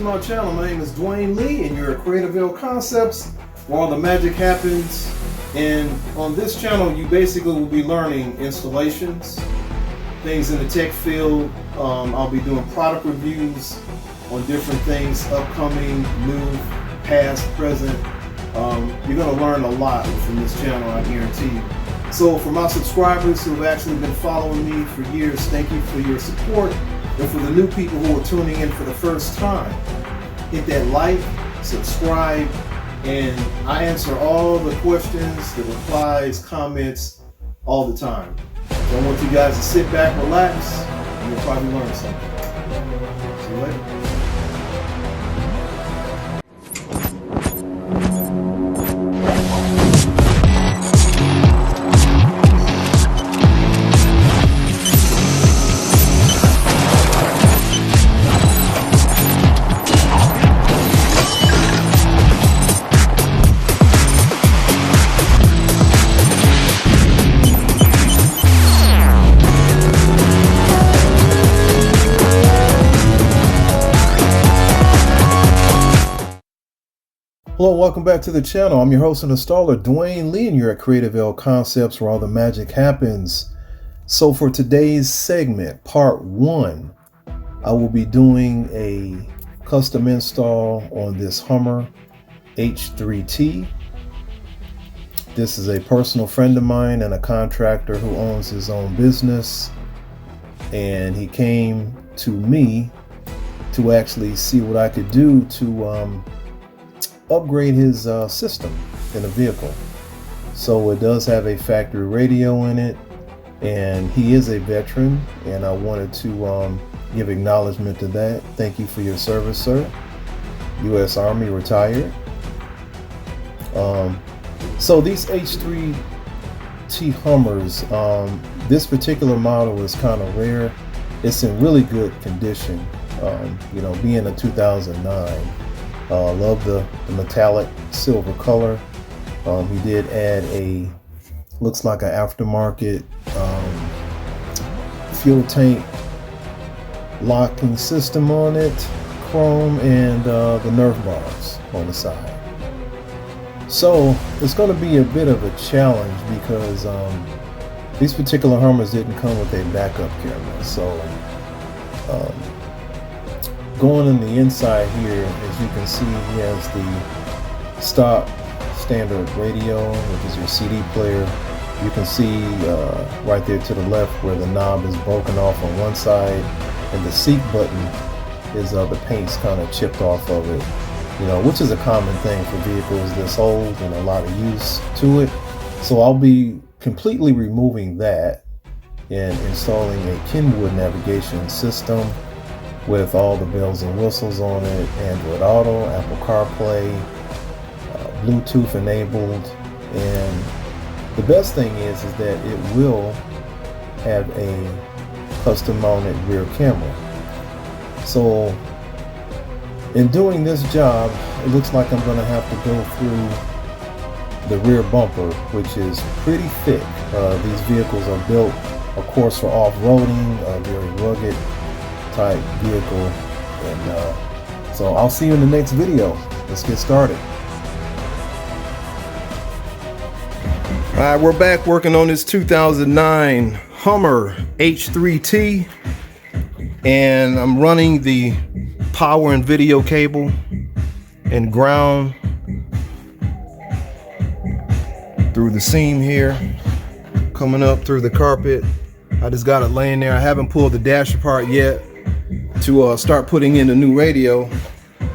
my channel. My name is Dwayne Lee and you're at Creativeville Concepts, where all the magic happens. And on this channel you basically will be learning installations, things in the tech field. I'll be doing product reviews on different things, upcoming, new, past, present. You're going to learn a lot from this channel, I guarantee you. So for my subscribers who have actually been following me for years, thank you for your support. And for the new people who are tuning in for the first time, hit that like, subscribe, and I answer all the questions, the replies, comments all the time. So I want you guys to sit back, relax, and you'll probably learn something. See you later. Hello, welcome back to the channel. I'm your host and installer, Dwayne Lee, and you're at Creativeville Concepts, where all the magic happens. So for today's segment, part 1, I will be doing a custom install on this Hummer H3T. This is a personal friend of mine and a contractor who owns his own business, and he came to me to actually see what I could do to upgrade his system in the vehicle. So it does have a factory radio in it, and he is a veteran, and I wanted to give acknowledgement to that. Thank you for your service, sir. U.S. Army, retired. So these H3T Hummers, this particular model is kind of rare. It's in really good condition, being a 2009. Love the metallic silver color. He did add looks like an aftermarket fuel tank locking system on it, chrome, and the Nerf bars on the side. So it's going to be a bit of a challenge because these particular Hummers didn't come with a backup camera. So going in the inside here, as you can see, he has the stock standard radio, which is your CD player. You can see right there to the left where the knob is broken off on one side, and the seat button is the paint's kind of chipped off of it, which is a common thing for vehicles this old and a lot of use to it. So I'll be completely removing that and installing a Kenwood navigation system with all the bells and whistles on it, Android Auto, Apple CarPlay, Bluetooth enabled, and the best thing is that it will have a custom mounted rear camera. So in doing this job, it looks like I'm going to have to go through the rear bumper, which is pretty thick. These vehicles are built, of course, for off-roading, a very rugged type vehicle, and so I'll see you in the next video. Let's get started. All right, we're back working on this 2009 Hummer H3T, and I'm running the power and video cable and ground through the seam here, coming up through the carpet. I just got it laying there. I haven't pulled the dash apart yet to start putting in the new radio.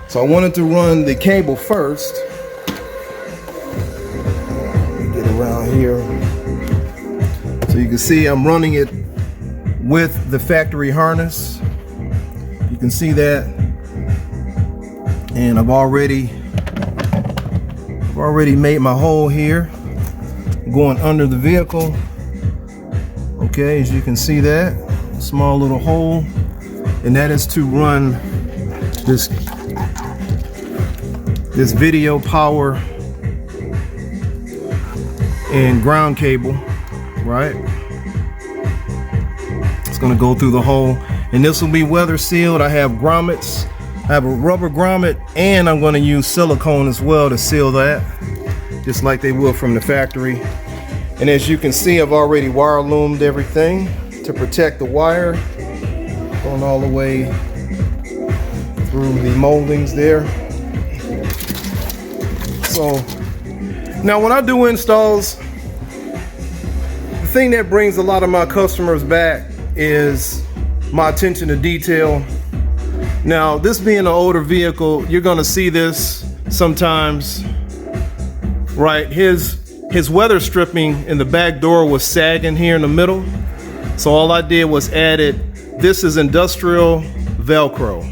So I wanted to run the cable first. Get around here. So you can see I'm running it with the factory harness. You can see that. And I've already made my hole here, going under the vehicle. Okay, as you can see that, small little hole. And that is to run this video power and ground cable, right? It's gonna go through the hole, and this will be weather sealed. I have grommets I have a rubber grommet, and I'm going to use silicone as well to seal that, just like they will from the factory. And as you can see, I've already wire loomed everything to protect the wire, going all the way through the moldings there. So now when I do installs, the thing that brings a lot of my customers back is my attention to detail. Now, this being an older vehicle, you're gonna see this sometimes, right? His weather stripping in the back door was sagging here in the middle. So all I did was added, this is industrial Velcro.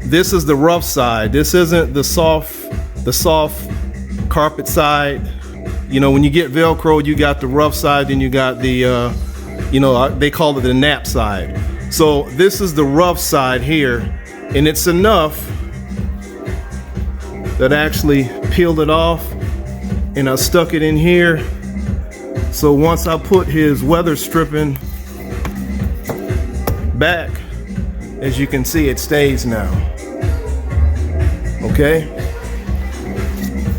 This is the rough side. This isn't the soft carpet side. You know, when you get Velcro, you got the rough side, then you got the, they call it the nap side. So this is the rough side here, and it's enough that I actually peeled it off and I stuck it in here. So once I put his weather stripping back, as you can see, it stays now. Okay,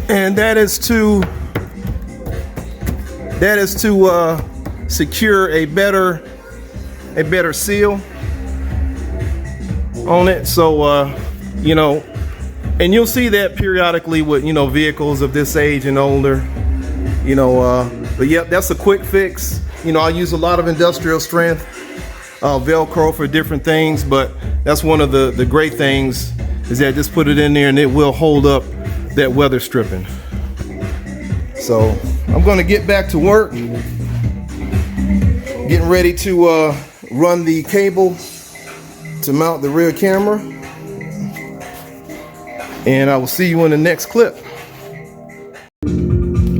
and that is to secure a better seal on it. So and you'll see that periodically with vehicles of this age and older, but yep, that's a quick fix. I use a lot of industrial strength Velcro for different things, but that's one of the great things is that just put it in there and it will hold up that weather stripping. So I'm going to get back to work, getting ready to run the cable to mount the rear camera, and I will see you in the next clip.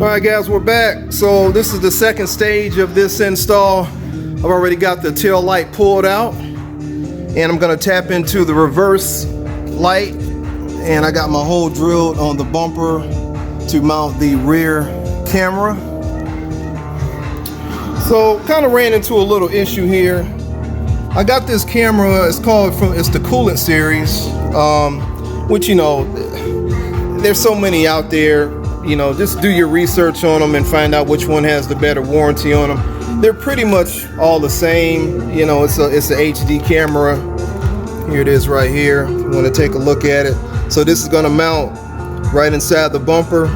All right guys, we're back. So this is the second stage of this install. I've already got the tail light pulled out, and I'm going to tap into the reverse light, and I got my hole drilled on the bumper to mount the rear camera. So kind of ran into a little issue here. I got this camera, it's the Coolant series, which there's so many out there. Just do your research on them and find out which one has the better warranty on them. They're pretty much all the same. It's a HD camera. Here it is right here. You want to take a look at it. So this is going to mount right inside the bumper.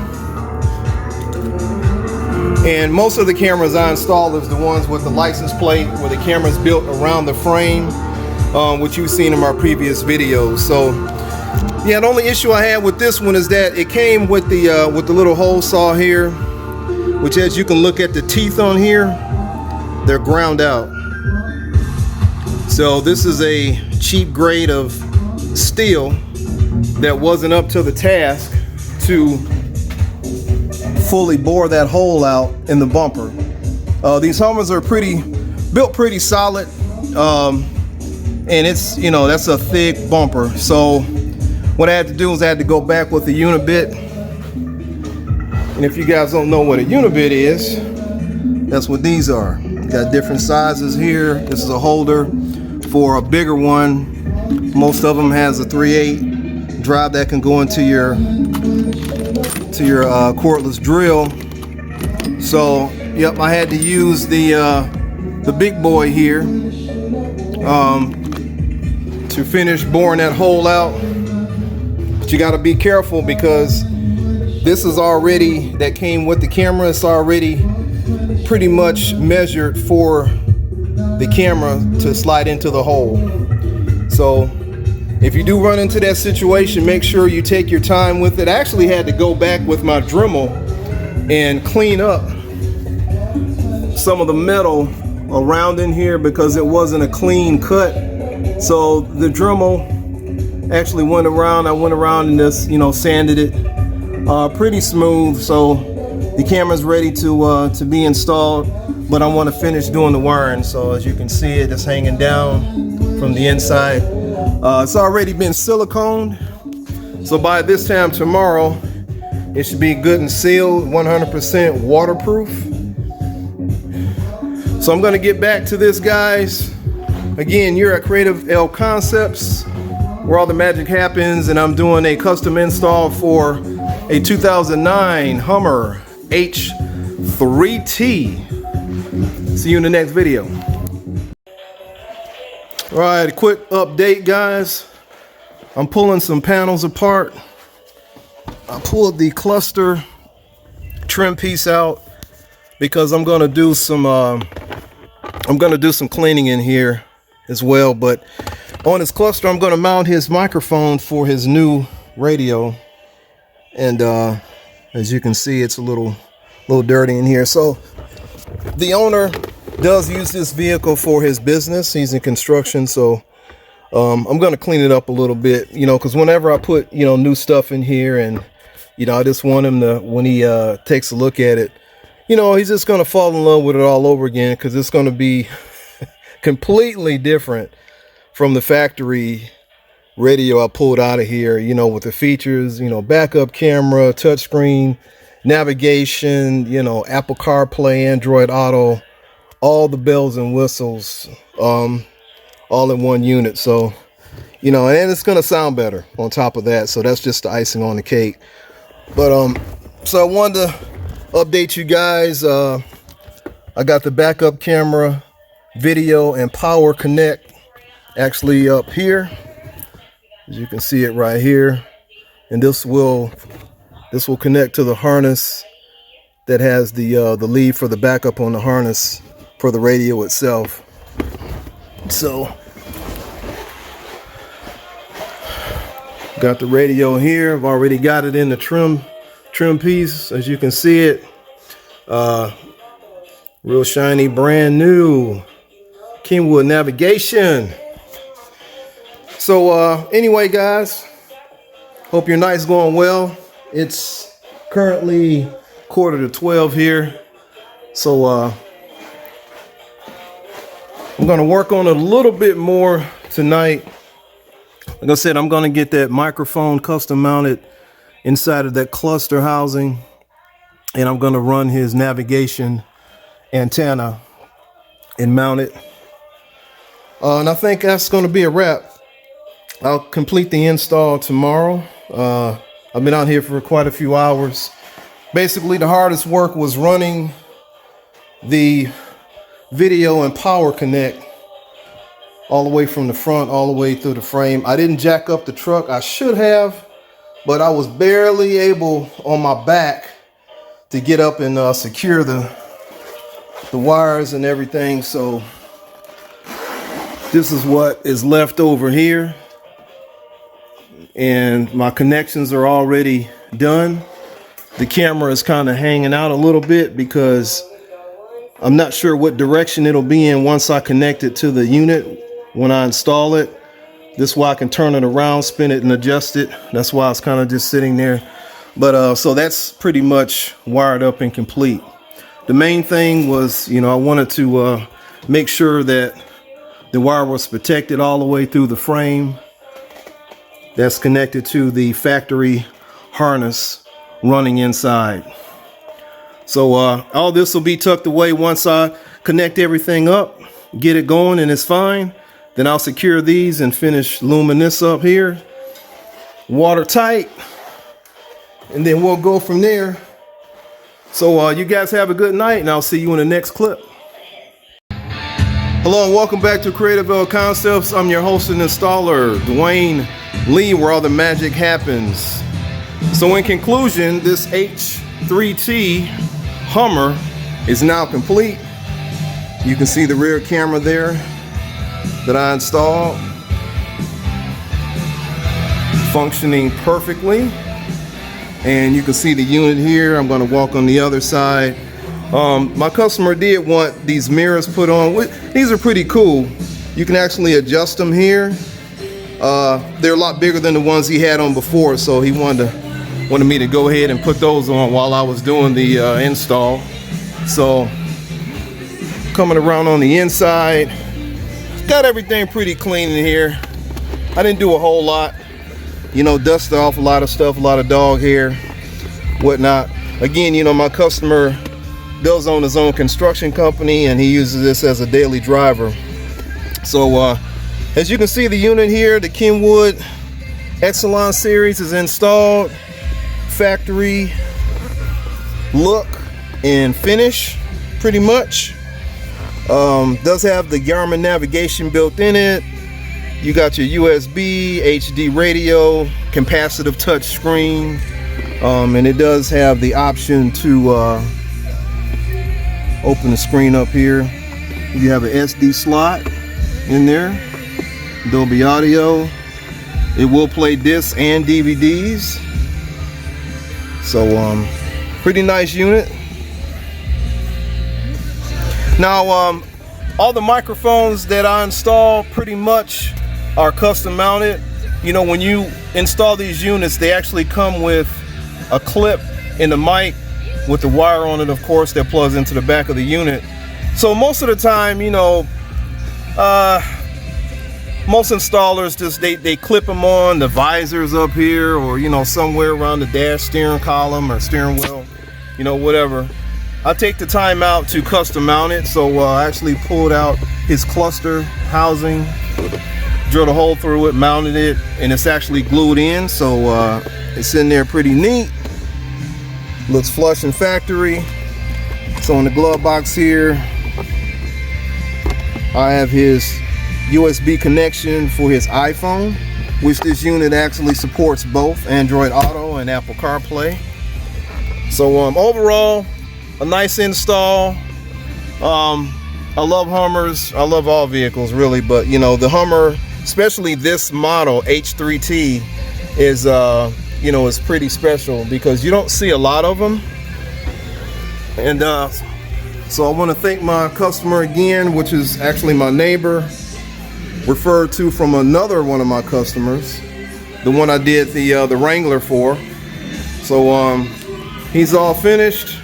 And most of the cameras I install is the ones with the license plate where the camera's built around the frame, which you've seen in my previous videos. So yeah, the only issue I had with this one is that it came with the little hole saw here, which, as you can look at the teeth on here, they're ground out. So this is a cheap grade of steel that wasn't up to the task to fully bore that hole out in the bumper. These Hummers are built pretty solid, and it's that's a thick bumper. So what I had to do was I had to go back with the unibit. And if you guys don't know what a unibit is, that's what these are. Got different sizes here. This is a holder for a bigger one. Most of them has a 3/8 drive that can go into your cordless drill. So yep, I had to use the big boy here to finish boring that hole out. But you got to be careful because this is already, that came with the camera, it's already pretty much measured for the camera to slide into the hole. So if you do run into that situation, make sure you take your time with it. I actually had to go back with my Dremel and clean up some of the metal around in here because it wasn't a clean cut. So the Dremel actually went around, I went around and just sanded it pretty smooth. So the camera's ready to be installed, but I want to finish doing the wiring. So as you can see, it's hanging down from the inside. It's already been siliconed, so by this time tomorrow it should be good and sealed, 100% waterproof. So I'm going to get back to this, guys. Again, you're at Creative L Concepts. where all the magic happens, and I'm doing a custom install for a 2009 Hummer H3T. See you in the next video. All right, a quick update, guys. I'm pulling some panels apart. I pulled the cluster trim piece out because I'm gonna do some cleaning in here as well. But on his cluster, I'm gonna mount his microphone for his new radio, and as you can see, it's a little dirty in here. So the owner does use this vehicle for his business. He's in construction, so I'm gonna clean it up a little bit, because whenever I put new stuff in here, and I just want him to, when he takes a look at it, he's just gonna fall in love with it all over again, because it's gonna be completely different from the factory radio I pulled out of here, with the features, backup camera, touchscreen, navigation, Apple CarPlay, Android Auto, all the bells and whistles, all in one unit. So, and it's gonna sound better on top of that. So that's just the icing on the cake. But so I wanted to update you guys. I got the backup camera, video, and power connect actually up here, as you can see it right here, and this will connect to the harness that has the lead for the backup on the harness for the radio itself. So got the radio here. I've already got it in the trim piece, as you can see it. Real shiny, brand new Kenwood navigation. So anyway, guys, hope your night's going well. It's currently 11:45 here, so I'm gonna work on it a little bit more tonight. Like I said, I'm gonna get that microphone custom mounted inside of that cluster housing, and I'm gonna run his navigation antenna and mount it. And I think that's gonna be a wrap. I'll complete the install tomorrow. I've been out here for quite a few hours. Basically, the hardest work was running the video and power connect all the way from the front all the way through the frame. I didn't jack up the truck. I should have, but I was barely able on my back to get up and secure the wires and everything. So this is what is left over here, and my connections are already done. The camera is kind of hanging out a little bit because I'm not sure what direction it'll be in once I connect it to the unit when I install it. This way I can turn it around, spin it, and adjust it. That's why it's kind of just sitting there. But so that's pretty much wired up and complete. The main thing was, I wanted to make sure that the wire was protected all the way through the frame that's connected to the factory harness running inside. So all this will be tucked away once I connect everything up, get it going, and it's fine. Then I'll secure these and finish luming this up here, watertight, and then we'll go from there. So you guys have a good night, and I'll see you in the next clip. Hello and welcome back to Creative L Concepts. I'm your host and installer, Dwayne Lee, where all the magic happens. So in conclusion, this H3T Hummer is now complete. You can see the rear camera there that I installed, functioning perfectly. And you can see the unit here. I'm going to walk on the other side. My customer did want these mirrors put on. These are pretty cool. You can actually adjust them here. They're a lot bigger than the ones he had on before, so he wanted me to go ahead and put those on while I was doing the install. So coming around on the inside, got everything pretty clean in here. I didn't do a whole lot, dusted off a lot of stuff, a lot of dog hair, whatnot. Again, my customer does own his own construction company, and he uses this as a daily driver. So As you can see, the unit here, the Kenwood Exelon series, is installed. Factory look and finish, pretty much. Does have the Garmin navigation built in it. You got your USB, HD radio, capacitive touch screen, and it does have the option to open the screen up here. You have an SD slot in there, Dolby Audio. It will play discs and DVDs. So pretty nice unit. Now all the microphones that I install pretty much are custom mounted. You know, when you install these units, they actually come with a clip in the mic with the wire on it, of course, that plugs into the back of the unit. So most of the time, you know, most installers just they clip them on the visors up here, or you know, somewhere around the dash steering column or steering wheel, you know, whatever. I take the time out to custom mount it. So I actually pulled out his cluster housing, drilled a hole through it, mounted it, and it's actually glued in. So it's in there pretty neat. Looks flush and factory. So in the glove box here, I have his USB connection for his iPhone, which this unit actually supports both Android Auto and Apple CarPlay. So overall, a nice install. I love Hummers. I love all vehicles really, but you know, the Hummer, especially this model H3T, is you know, is pretty special because you don't see a lot of them. And so I want to thank my customer again, which is actually my neighbor, referred to from another one of my customers, the one I did the Wrangler for. So he's all finished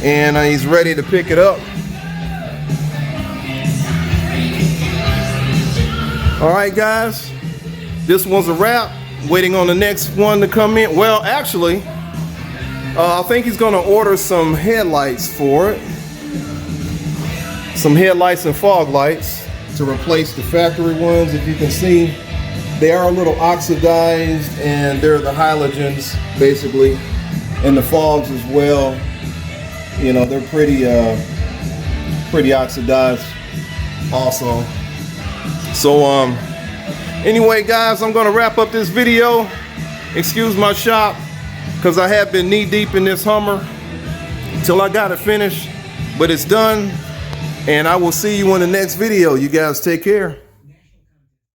and he's ready to pick it up. All right, guys, this one's a wrap. Waiting on the next one to come in. Well, actually, I think he's gonna order some headlights for it. Some headlights and fog lights to replace the factory ones. If you can see, they are a little oxidized, and they're the halogens basically, and the fogs as well. You know, they're pretty oxidized also. So anyway, guys, I'm gonna wrap up this video. Excuse my shop, because I have been knee deep in this Hummer till I got it finished, but it's done. And I will see you in the next video. You guys take care.